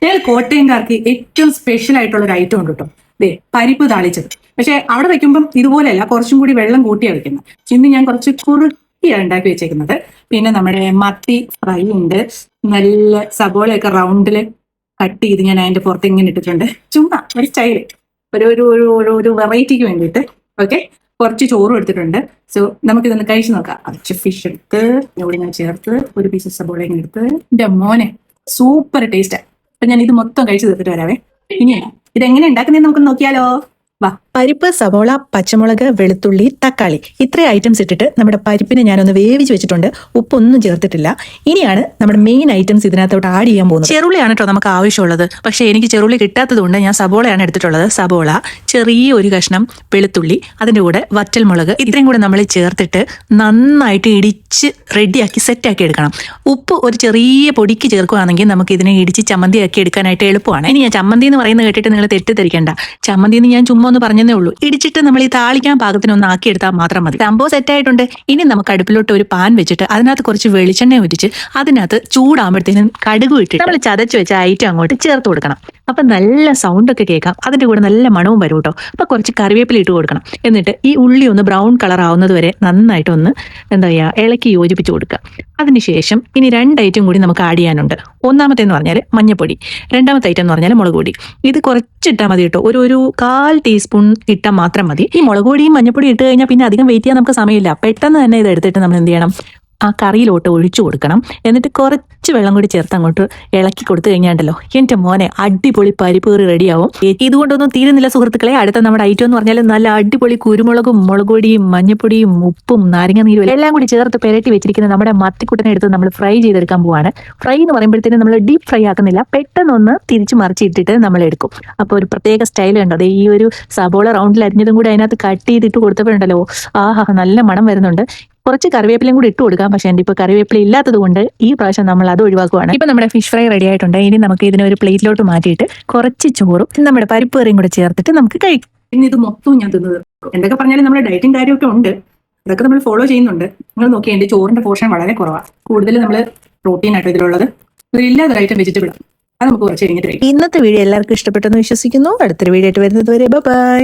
ഞങ്ങൾ കോട്ടയംകാർക്ക് ഏറ്റവും സ്പെഷ്യൽ ആയിട്ടുള്ള ഒരു ഐറ്റം ഉണ്ട് കേട്ടോ. ദേ പരിപ്പ് താളിച്ചത്. പക്ഷെ അവിടെ വെക്കുമ്പം ഇതുപോലെയല്ല, കുറച്ചും കൂടി വെള്ളം കൂട്ടിയാണ് വെക്കുന്നത്. ഇന്ന് ഞാൻ കുറച്ച് കുറുക്കിയാണ് ഉണ്ടാക്കി വെച്ചേക്കുന്നത്. പിന്നെ നമ്മുടെ മത്തി ഫ്രൈ ഉണ്ട്, നല്ല സബോളയൊക്കെ റൗണ്ടില് കട്ട് ചെയ്ത് ഞാൻ അതിന്റെ പുറത്ത് ഇങ്ങനെ ഇട്ടിട്ടുണ്ട്. ചുമ്മാ ഒരു സ്റ്റൈല്, ഒരു ഒരു ഒരു ഒരു വെറൈറ്റിക്ക് വേണ്ടിയിട്ട്. ഓക്കെ, കുറച്ച് ചോറും എടുത്തിട്ടുണ്ട്. സോ നമുക്കിതൊന്ന് കഴിച്ചു നോക്കാം. കുറച്ച് ഫിഷ് എടുത്ത് ഇവിടെ ഞാൻ ചേർത്ത് ഒരു പീസ് സബോളയും എടുത്ത്. എന്റെ മോനെ സൂപ്പർ ടേസ്റ്റ്. അപ്പൊ ഞാൻ ഇത് മൊത്തം കഴിച്ചു തീർത്തിട്ട് വരാവേ. ഇനി ഇതെങ്ങനെ ഉണ്ടാക്കുന്നതെന്ന് നമുക്ക് നോക്കിയാലോ. വാ. പരിപ്പ്, സവോള, പച്ചമുളക്, വെളുത്തുള്ളി, തക്കാളി, ഇത്രയും ഐറ്റംസ് ഇട്ടിട്ട് നമ്മുടെ പരിപ്പിനെ ഞാനൊന്ന് വേവിച്ച് വെച്ചിട്ടുണ്ട്. ഉപ്പൊന്നും ചേർത്തിട്ടില്ല. ഇനിയാണ് നമ്മുടെ മെയിൻ ഐറ്റംസ് ഇതിനകത്തോട്ട് ആഡ് ചെയ്യാൻ പോകുന്നത്. ചെറുള്ളിയാണ് കേട്ടോ നമുക്ക് ആവശ്യമുള്ളത്. പക്ഷേ എനിക്ക് ചെറുള്ളി കിട്ടാത്തത് കൊണ്ട് ഞാൻ സബോളയാണ് എടുത്തിട്ടുള്ളത്. സബോള, ചെറിയ ഒരു കഷ്ണം വെളുത്തുള്ളി, അതിൻ്റെ കൂടെ വറ്റൽമുളക്, ഇത്രയും കൂടെ നമ്മൾ ചേർത്തിട്ട് നന്നായിട്ട് ഇടിച്ച് റെഡിയാക്കി സെറ്റാക്കി എടുക്കണം. ഉപ്പ് ഒരു ചെറിയ പൊടിക്ക് ചേർക്കുകയാണെങ്കിൽ നമുക്ക് ഇതിനെ ഇടിച്ച് ചമ്മന്തിയാക്കി എടുക്കാനായിട്ട് എളുപ്പമാണ്. ഇനി ഞാൻ ചമ്മന്തി എന്ന് പറയുന്നത് കേട്ടിട്ട് നിങ്ങൾ തെറ്റിദ്ധരിക്കേണ്ട. ചമ്മന്തി എന്ന് ഞാൻ ചുമ്മാ ഒന്ന് പറഞ്ഞതേ ഉള്ളൂ. ഇടിച്ചിട്ട് നമ്മൾ ഈ താളിക്കാൻ പാകത്തിനൊന്ന് ആക്കിയെടുത്താൽ മാത്രം മതി. സംഭവം സെറ്റായിട്ടുണ്ട്. ഇനി നമുക്ക് അടുപ്പിലോട്ട് ഒരു പാൻ വെച്ചിട്ട് അതിനകത്ത് കുറച്ച് വെളിച്ചെണ്ണ ഒഴിച്ച് അതിനകത്ത് ചൂടാകുമ്പോഴത്തേനും കടുക് ഇട്ടിട്ട് നമ്മൾ ചതച്ച് വെച്ച ഐറ്റം അങ്ങോട്ട് ചേർത്ത് കൊടുക്കണം. അപ്പൊ നല്ല സൗണ്ടൊക്കെ കേൾക്കാം. അതിന്റെ കൂടെ നല്ല മണവും വരും കേട്ടോ. അപ്പൊ കുറച്ച് കറിവേപ്പില ഇട്ട് കൊടുക്കണം. എന്നിട്ട് ഈ ഉള്ളി ഒന്ന് ബ്രൗൺ കളർ ആവുന്നത് വരെ നന്നായിട്ടൊന്ന് ഇളക്കി യോജിപ്പിച്ച് കൊടുക്കുക. അതിനുശേഷം ഇനി 2 ഐറ്റം കൂടി നമുക്ക് ആഡ് ചെയ്യാനുണ്ട്. ഒന്നാമത്തെ എന്ന് പറഞ്ഞാൽ മഞ്ഞപ്പൊടി, രണ്ടാമത്തെ ഐറ്റം എന്ന് പറഞ്ഞാൽ മുളക് പൊടി. ഇത് കുറച്ചിട്ടാൽ മതി കേട്ടോ. ഒരു 1/4 ടീസ്പൂൺ ഇട്ടാൽ മാത്രം മതി. ഈ മുളക് പൊടിയും മഞ്ഞപ്പൊടി ഇട്ട് കഴിഞ്ഞാൽ പിന്നെ അധികം വെയിറ്റ് ചെയ്യാൻ നമുക്ക് സമയമില്ല. പെട്ടെന്ന് തന്നെ ഇത് എടുത്തിട്ട് നമ്മൾ എന്ത് ചെയ്യണം, ആ കറിയിലോട്ട് ഒഴിച്ചു കൊടുക്കണം. എന്നിട്ട് കുറച്ച് വെള്ളം കൂടി ചേർത്ത് അങ്ങോട്ട് ഇളക്കി കൊടുത്തു കഴിഞ്ഞാണ്ടല്ലോ എൻ്റെ മോനെ അടിപൊളി പരിപ്പ് കറി റെഡിയാവും. ഇതുകൊണ്ടൊന്നും തീരുന്നില്ല സുഹൃത്തുക്കളെ. അടുത്ത നമ്മുടെ ഐറ്റം എന്ന് പറഞ്ഞാൽ നല്ല അടിപൊളി കുരുമുളകും മുളക് പൊടിയും മഞ്ഞപ്പൊടിയും ഉപ്പും നാരങ്ങ നീരും എല്ലാം കൂടി ചേർത്ത് പെരട്ടി വെച്ചിരിക്കുന്ന നമ്മുടെ മത്തിക്കുട്ടനെ എടുത്ത് നമ്മൾ ഫ്രൈ ചെയ്തെടുക്കാൻ പോവാണ്. ഫ്രൈ എന്ന് പറയുമ്പോഴത്തേനും നമ്മൾ ഡീപ്പ് ഫ്രൈ ആക്കുന്നില്ല, പെട്ടെന്നൊന്ന് തിരിച്ച് മറിച്ചിട്ടിട്ട് നമ്മൾ എടുക്കും. അപ്പോൾ ഒരു പ്രത്യേക സ്റ്റൈൽ ഉണ്ട്. അത് ഈ ഒരു സബോള റൗണ്ടിൽ അരിഞ്ഞതും കൂടി അതിനകത്ത് കട്ട് ചെയ്തിട്ട് കൊടുത്തപ്പോഴുണ്ടല്ലോ, ആഹാ നല്ല മണം വരുന്നുണ്ട്. കുറച്ച് കറിവേപ്പിലയും കൂടി ഇട്ട് കൊടുക്കാം. പക്ഷേ എൻ്റെ ഇപ്പോൾ കറിവേപ്പില ഇല്ലാത്തത് കൊണ്ട് ഈ പ്രാവശ്യം നമ്മൾ അത് ഒഴിവാക്കുവാണ്. ഇപ്പൊ നമ്മുടെ ഫിഷ് ഫ്രൈ റെഡി ആയിട്ടുണ്ട്. ഇനി നമുക്ക് ഇതിനെ ഒരു പ്ലേറ്റിലോട്ട് മാറ്റിയിട്ട് കുറച്ച് ചോറും നമ്മുടെ പരിപ്പ് കറിയും കൂടെ ചേർത്തിട്ട് നമുക്ക് കഴിക്കാം. ഇനി ഇത് മൊത്തം ഞാൻ തിന്നത്. എന്തൊക്കെ പറഞ്ഞാലും നമ്മുടെ ഡയറ്റും കാര്യമൊക്കെ ഉണ്ട്, അതൊക്കെ നമ്മൾ ഫോളോ ചെയ്യുന്നുണ്ട്. നിങ്ങൾ നോക്കിയാൽ എൻ്റെ ചോറിന്റെ പോർഷൻ വളരെ കുറവാണ്. കൂടുതൽ നമ്മൾ പ്രോട്ടീൻ ആയിട്ട് ഇതിലുള്ളത്. ഇതിലില്ലാത്ത ഐറ്റം വെജിറ്റബിൾ. അത് നമുക്ക് കുറച്ച് കഴിഞ്ഞിട്ട് കഴിക്കാം. ഇന്നത്തെ വീഡിയോ എല്ലാവർക്കും ഇഷ്ടപ്പെട്ടെന്ന് വിശ്വസിക്കുന്നു. അടുത്തൊരു വീഡിയോ ആയിട്ട് വരുന്നത് വരെ ബൈ.